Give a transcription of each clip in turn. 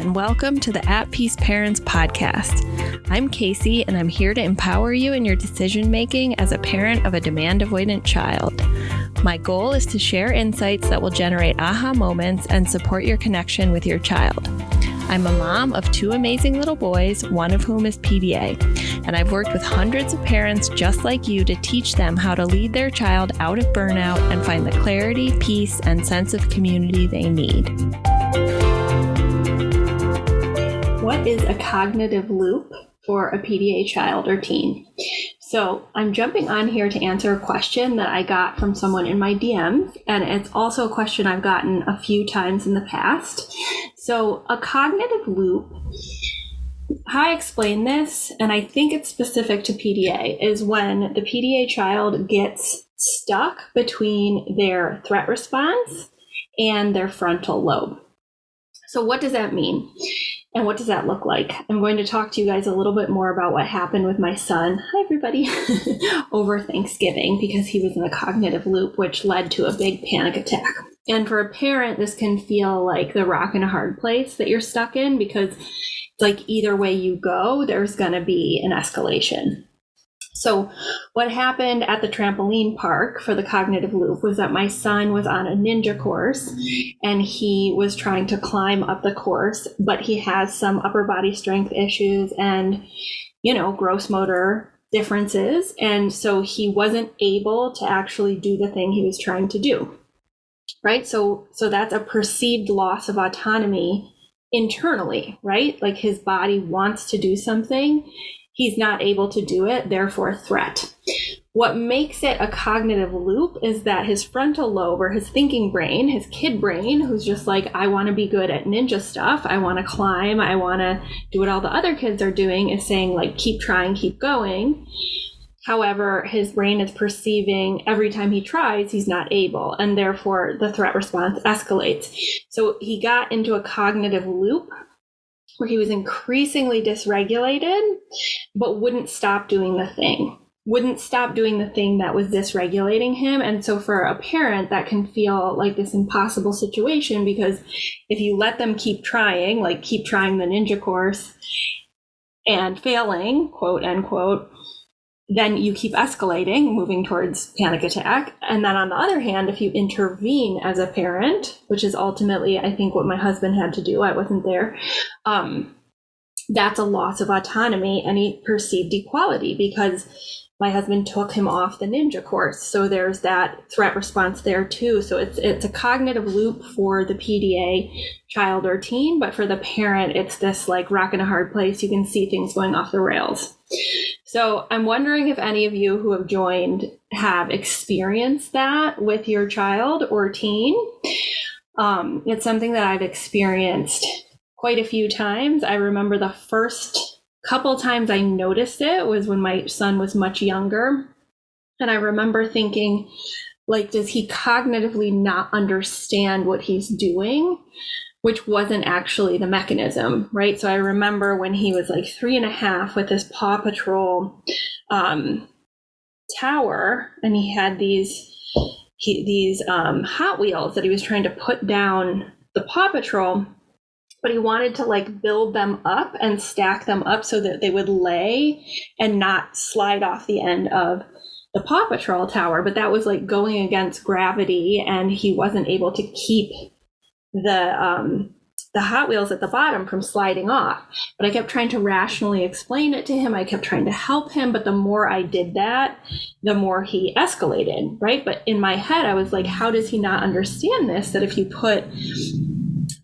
and welcome to the At Peace Parents podcast. I'm Casey, and I'm here to empower you in your decision making as a parent of a demand avoidant child. My goal is to share insights that will generate aha moments and support your connection with your child. I'm a mom of two amazing little boys, one of whom is PDA, and I've worked with hundreds of parents just like you to teach them how to lead their child out of burnout and find the clarity, peace, and sense of community they need. What is a cognitive loop for a PDA child or teen? So I'm jumping on here to answer a question that I got from someone in my DMs, and it's also a question I've gotten a few times in the past. So a cognitive loop, how I explain this, and I think it's specific to PDA, is when the PDA child gets stuck between their threat response and their frontal lobe. So what does that mean? And what does that look like? I'm going to talk to you guys a little bit more about what happened with my son, hi everybody, over Thanksgiving, because he was in a cognitive loop, which led to a big panic attack. And for a parent, this can feel like the rock and a hard place that you're stuck in, because it's like either way you go, there's going to be an escalation. So what happened at the trampoline park for the cognitive loop was that my son was on a ninja course and he was trying to climb up the course, but he has some upper body strength issues and, gross motor differences. And so he wasn't able to actually do the thing he was trying to do, right? So that's a perceived loss of autonomy internally, right? Like his body wants to do something. He's not able to do it, therefore threat. What makes it a cognitive loop is that his frontal lobe, or his thinking brain, his kid brain, who's just like, I want to be good at ninja stuff, I want to climb, I want to do what all the other kids are doing, is saying like, keep trying, keep going. However, his brain is perceiving every time he tries, he's not able, and therefore the threat response escalates. So he got into a cognitive loop where he was increasingly dysregulated, but wouldn't stop doing the thing that was dysregulating him. And so for a parent, that can feel like this impossible situation, because if you let them keep trying, like keep trying the ninja course and failing, quote unquote, then you keep escalating, moving towards panic attack. And then on the other hand, if you intervene as a parent, which is ultimately, I think, what my husband had to do, I wasn't there, that's a loss of autonomy, and he perceived equality because my husband took him off the ninja course. So there's that threat response there too. So it's a cognitive loop for the PDA child or teen, but for the parent, it's this like rock in a hard place. You can see things going off the rails. So I'm wondering if any of you who have joined have experienced that with your child or teen. It's something that I've experienced quite a few times. I remember the first couple times I noticed it was when my son was much younger. And I remember thinking, like, does he cognitively not understand what he's doing? Which wasn't actually the mechanism, right? So I remember when he was like 3.5 with this Paw Patrol tower, and he had these Hot Wheels that he was trying to put down the Paw Patrol, but he wanted to like build them up and stack them up so that they would lay and not slide off the end of the Paw Patrol tower. But that was like going against gravity, and he wasn't able to keep the Hot Wheels at the bottom from sliding off. But I kept trying to rationally explain it to him. I kept trying to help him, but the more I did that, the more he escalated, right? But in my head, I was like, how does he not understand this? That if you put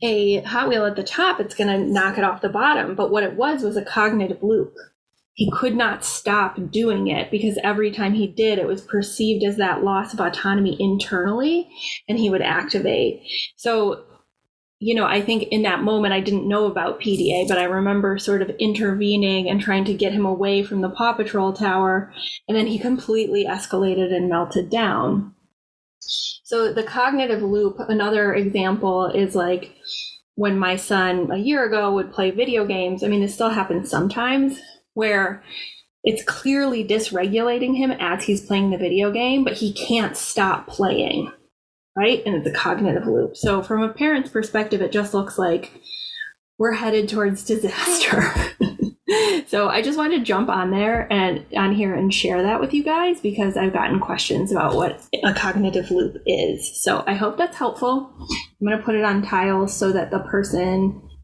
a Hot Wheel at the top, it's going to knock it off the bottom. But what it was a cognitive loop. He could not stop doing it because every time he did, it was perceived as that loss of autonomy internally, and he would activate. So, I think in that moment, I didn't know about PDA, but I remember sort of intervening and trying to get him away from the Paw Patrol tower. And then he completely escalated and melted down. So the cognitive loop, another example is like when my son a year ago would play video games. I mean, this still happens sometimes, where it's clearly dysregulating him as he's playing the video game, but he can't stop playing, right? And it's a cognitive loop. So from a parent's perspective, it just looks like we're headed towards disaster. So I just wanted to jump on here and share that with you guys, because I've gotten questions about what a cognitive loop is. So I hope that's helpful. I'm going to put it on tiles so that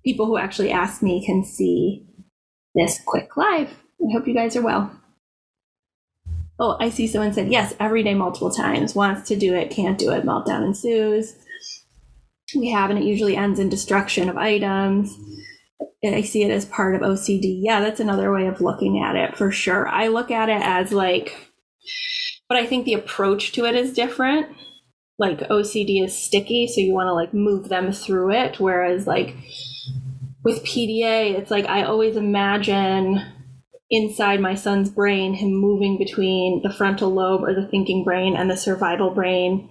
people who actually ask me can see this quick live. I hope you guys are well. Oh, I see someone said, yes, every day, multiple times. Wants to do it, can't do it, meltdown ensues. We have, and it usually ends in destruction of items. I see it as part of OCD. Yeah, that's another way of looking at it for sure. I look at it as but I think the approach to it is different. Like OCD is sticky, so you want to move them through it. Whereas with PDA, it's I always imagine inside my son's brain, him moving between the frontal lobe or the thinking brain and the survival brain,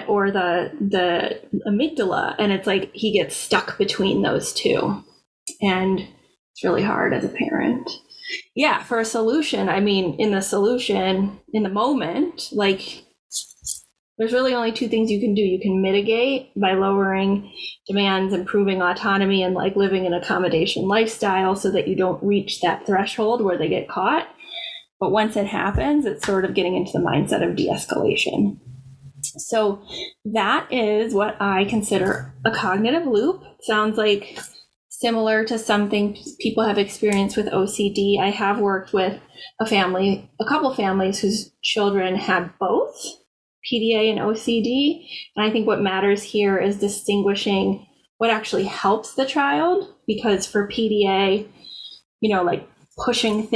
or the amygdala, and it's he gets stuck between those two, and it's really hard as a parent. Yeah, for a solution, in the moment, there's really only two things you can do. You can mitigate by lowering demands, improving autonomy, and living an accommodation lifestyle so that you don't reach that threshold where they get caught. But once it happens, it's sort of getting into the mindset of de-escalation. So that is what I consider a cognitive loop. Sounds similar to something people have experienced with OCD. I have worked with a couple families whose children had both PDA and OCD. And I think what matters here is distinguishing what actually helps the child, because for PDA, pushing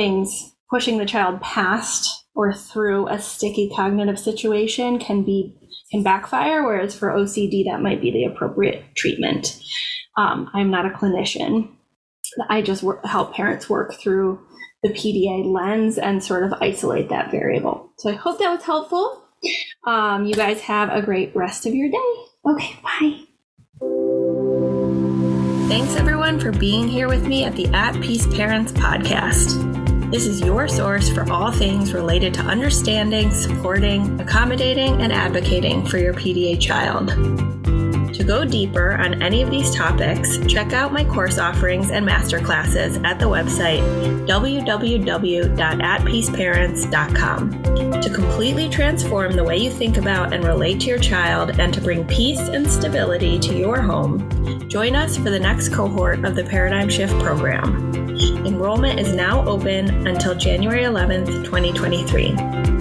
the child past or through a sticky cognitive situation can backfire, whereas for OCD, that might be the appropriate treatment. I'm not a clinician. I just help parents work through the PDA lens and sort of isolate that variable. So I hope that was helpful. You guys have a great rest of your day. Okay, bye. Thanks everyone for being here with me at the At Peace Parents podcast. This is your source for all things related to understanding, supporting, accommodating, and advocating for your PDA child. To go deeper on any of these topics, check out my course offerings and masterclasses at the website www.atpeaceparents.com. To completely transform the way you think about and relate to your child and to bring peace and stability to your home, join us for the next cohort of the Paradigm Shift program. Enrollment is now open until January 11th, 2023.